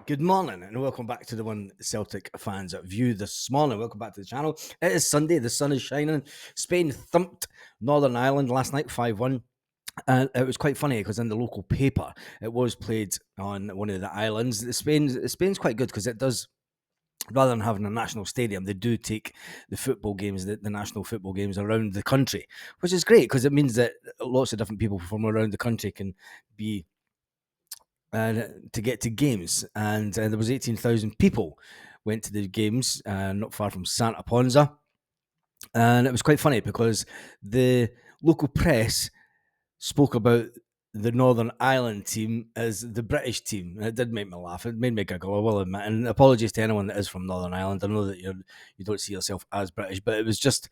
Good morning and welcome back to the One Celtic Fans View this morning. Welcome back to the channel. It is Sunday, the sun is shining. Spain thumped Northern Ireland last night 5-1. And it was quite funny because in the local paper, it was played on one of the islands. Spain's quite good because it does, rather than having a national stadium, they do take the football games, the national football games around the country, which is great because it means that lots of different people from around the country can be to get to games, and there was 18,000 people went to the games, not far from Santa Ponza, and it was quite funny because the local press spoke about the Northern Ireland team as the British team. And it did make me laugh. It made me giggle, I will admit. And apologies to anyone that is from Northern Ireland. I know that you don't see yourself as British, but it was just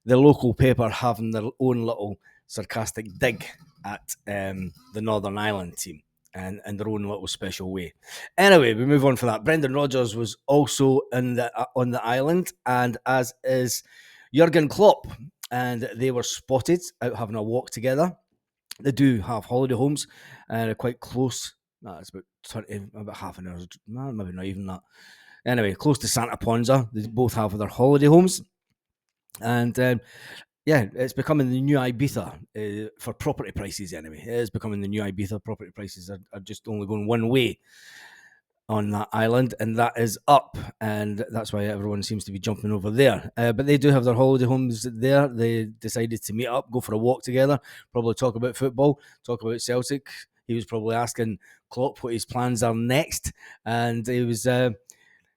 the local paper having their own little sarcastic dig at the Northern Ireland team and in their own little special way. Anyway, we move on from that. Brendan Rodgers was also on the island, and as is Jurgen Klopp, and they were spotted out having a walk together. They do have holiday homes, and are quite close. It's about half an hour, maybe not even that. Anyway, close to Santa Ponza. They both have their holiday homes, and yeah, it's becoming the new Ibiza for property prices anyway. It is becoming the new Ibiza. Property prices are just only going one way on that island, and that is up, and that's why everyone seems to be jumping over there. But they do have their holiday homes there. They decided to meet up, go for a walk together, probably talk about football, talk about Celtic. He was probably asking Klopp what his plans are next, and he was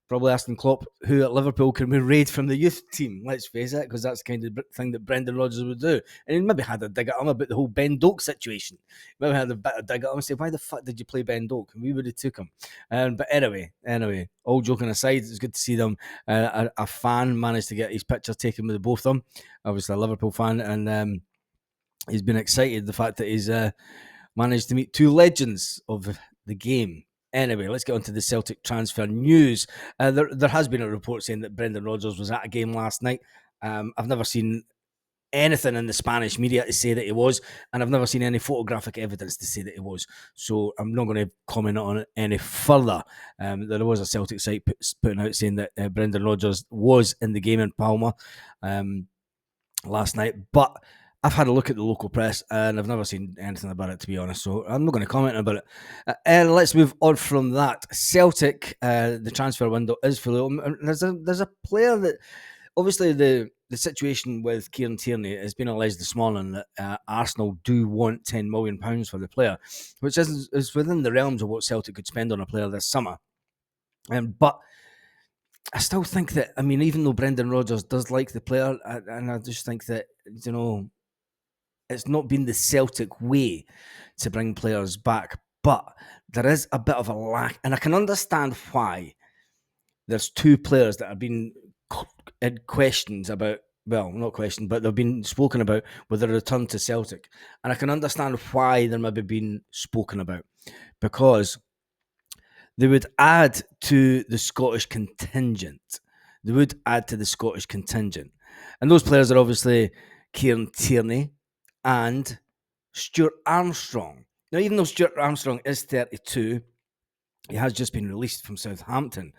probably asking Klopp who at Liverpool can we raid from the youth team. Let's face it, because that's the kind of thing that Brendan Rodgers would do. And he maybe had a dig at him about the whole Ben Doak situation. Maybe had a bit of dig at him and say, why the fuck did you play Ben Doak? And we would have took him. But anyway, all joking aside, it's good to see them. A fan managed to get his picture taken with both of them. Obviously a Liverpool fan, and he's been excited the fact that he's managed to meet two legends of the game. Anyway, let's get on to the Celtic transfer news. There has been a report saying that Brendan Rodgers was at a game last night. I've never seen anything in the Spanish media to say that he was, and I've never seen any photographic evidence to say that he was. So I'm not going to comment on it any further. There was a Celtic site putting out saying that Brendan Rodgers was in the game in Palma last night, but I've had a look at the local press and I've never seen anything about it, to be honest, so I'm not going to comment about it. And let's move on from that. Celtic, the transfer window is fully open. There's a player that, obviously, the situation with Kieran Tierney has been alleged this morning that Arsenal do want £10 million for the player, which is within the realms of what Celtic could spend on a player this summer. But I still think that, I mean, even though Brendan Rodgers does like the player, and I just think that, it's not been the Celtic way to bring players back, but there is a bit of a lack, and I can understand why there's two players that have been in questions about, well, not questioned, but they've been spoken about with a return to Celtic, and I can understand why they're maybe being spoken about, because they would add to the Scottish contingent. And those players are obviously Kieran Tierney and Stuart Armstrong. Now, even though Stuart Armstrong is 32, he has just been released from Southampton,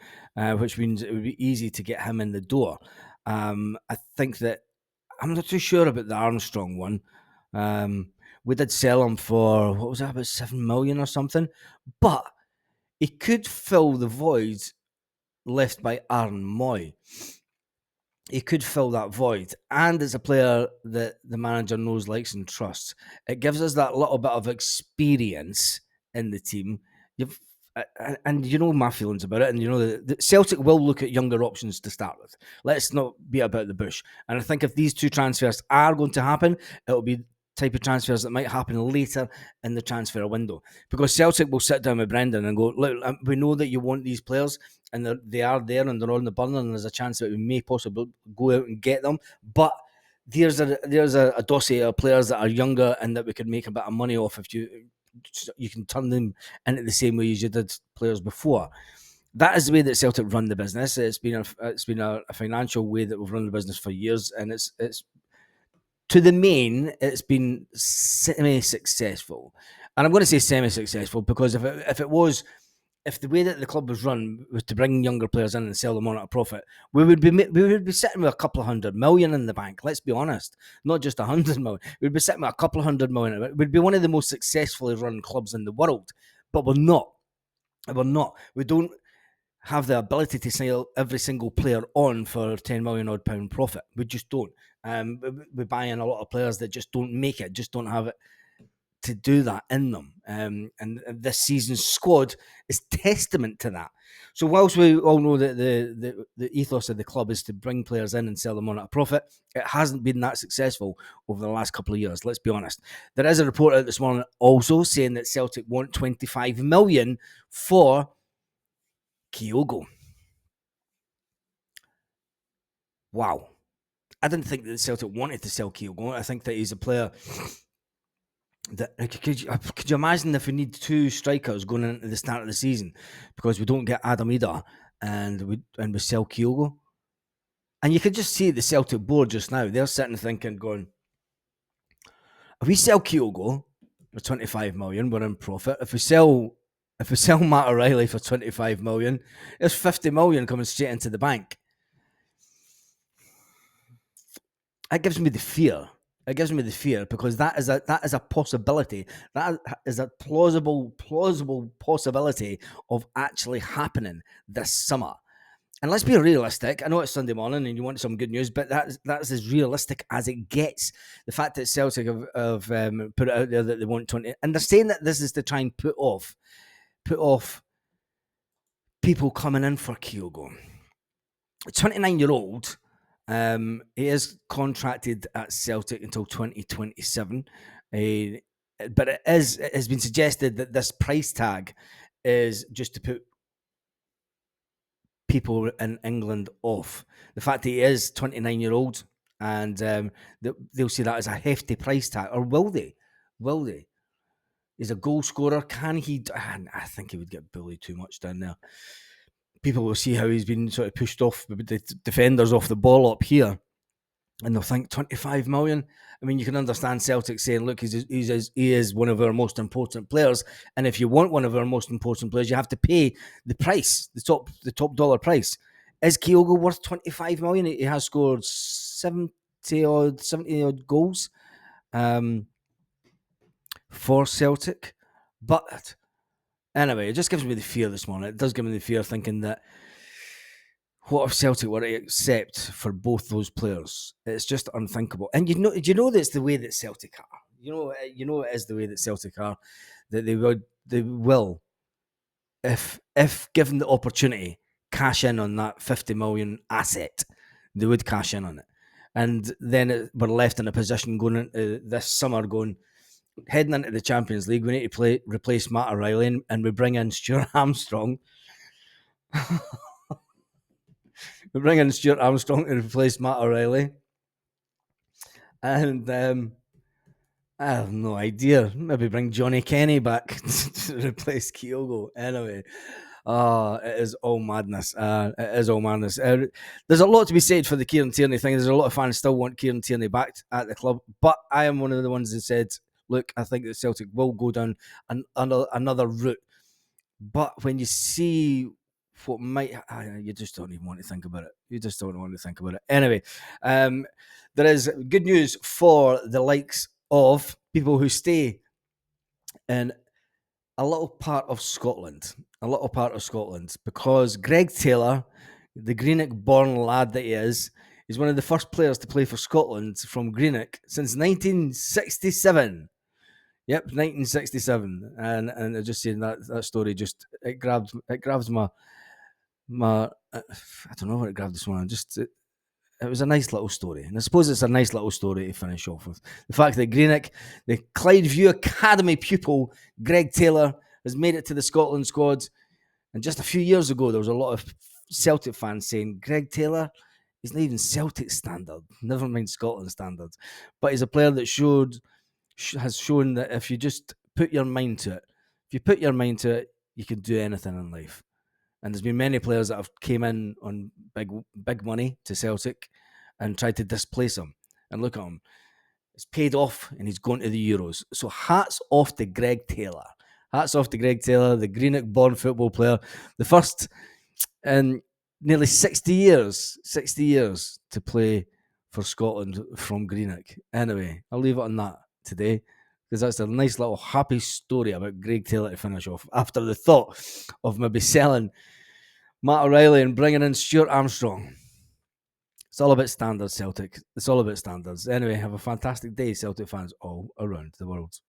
which means it would be easy to get him in the door. I think that I'm not too sure about the Armstrong one. We did sell him for, what was that, about 7 million or something? But he could fill the void left by Aaron Moy. He could fill that void, and as a player that the manager knows, likes, and trusts, it gives us that little bit of experience in the team. And you know my feelings about it, and you know that Celtic will look at younger options to start with. Let's not beat about the bush. And I think if these two transfers are going to happen, it'll be type of transfers that might happen later in the transfer window, because Celtic will sit down with Brendan and go, look, we know that you want these players, and they are there and they're on the burner, and there's a chance that we may possibly go out and get them, but there's a dossier of players that are younger and that we could make a bit of money off if you can turn them into the same way as you did players before. That is the way that Celtic run the business. It's been a financial way that we've run the business for years, and it's to the main, it's been semi-successful. And I'm going to say semi-successful because if it was if the way that the club was run was to bring younger players in and sell them on at a profit, we would be sitting with a couple of 100 million in the bank. Let's be honest, not just 100 million. We'd be sitting with a couple of 100 million. We'd be one of the most successfully run clubs in the world, but we're not. We're not. We don't have the ability to sell every single player on for 10 million odd pound profit. We just don't. We buy in a lot of players that just don't make it, just don't have it to do that in them. And this season's squad is testament to that. So whilst we all know that the ethos of the club is to bring players in and sell them on at a profit, it hasn't been that successful over the last couple of years. Let's be honest. There is a report out this morning also saying that Celtic want 25 million for Kyogo. Wow. I didn't think that Celtic wanted to sell Kyogo. I think that he's a player that could you imagine if we need two strikers going into the start of the season because we don't get Adam Ida and we sell Kyogo? And you could just see the Celtic board just now. They're sitting thinking, going, if we sell Kyogo for 25 million, we're in profit. If we sell Matt O'Reilly for 25 million, there's 50 million coming straight into the bank. That gives me the fear. It gives me the fear because that is a possibility. That is a plausible possibility of actually happening this summer. And let's be realistic. I know it's Sunday morning and you want some good news, but that's as realistic as it gets. The fact that Celtic have put it out there that they want 20, and they're saying that this is to try and put off people coming in for Kyogo. 29-year-old. He is contracted at Celtic until 2027, but it has been suggested that this price tag is just to put people in England off. The fact that he is 29-year-old and they'll see that as a hefty price tag, or will they? Will they? He's a goal scorer. Can he? I think he would get bullied too much down there. People will see how he's been sort of pushed off the defenders off the ball up here, and they'll think 25 million. I mean, you can understand Celtic saying, look, he is one of our most important players, and if you want one of our most important players, you have to pay the price, the top dollar price. Is Kyogo worth 25 million? He has scored 70 odd goals for Celtic, but anyway, it just gives me the fear this morning. It does give me the fear thinking that what if Celtic were to accept for both those players? It's just unthinkable. And you know that's the way that Celtic are. You know it is the way that Celtic are. That they will, if given the opportunity, cash in on that 50 million asset. They would cash in on it, and then we're left in a position going into this summer, heading into the Champions League. We need to replace Matt O'Reilly, and we bring in Stuart Armstrong. We bring in Stuart Armstrong to replace Matt O'Reilly. And I have no idea. Maybe bring Johnny Kenny back to replace Kyogo. Anyway, it is all madness. It is all madness. There's a lot to be said for the Kieran Tierney thing. There's a lot of fans still want Kieran Tierney back at the club. But I am one of the ones that said, look, I think that Celtic will go down another route. But when you see what might, you just don't even want to think about it. You just don't want to think about it. Anyway, there is good news for the likes of people who stay in a little part of Scotland, because Greg Taylor, the Greenock-born lad that he is one of the first players to play for Scotland from Greenock since 1967. Yep, 1967, and I just saying that story just it grabs my I don't know what it grabbed this morning. Just it was a nice little story, and I suppose it's a nice little story to finish off with. The fact that Greenock, the Clydeview Academy pupil Greg Taylor, has made it to the Scotland squad, and just a few years ago there was a lot of Celtic fans saying Greg Taylor, he's not even Celtic standard, never mind Scotland standards, but he's a player that has shown that if you just put your mind to it, you can do anything in life. And there's been many players that have came in on big money to Celtic and tried to displace him. And look at him. It's paid off and he's going to the Euros. So hats off to Greg Taylor. Hats off to Greg Taylor, the Greenock-born football player, the first in nearly 60 years to play for Scotland from Greenock. Anyway, I'll leave it on that today, because that's a nice little happy story about Greg Taylor to finish off after the thought of maybe selling Matt O'Reilly and bringing in Stuart Armstrong. It's all about standards, Celtic. It's all about standards. Anyway, have a fantastic day, Celtic fans all around the world.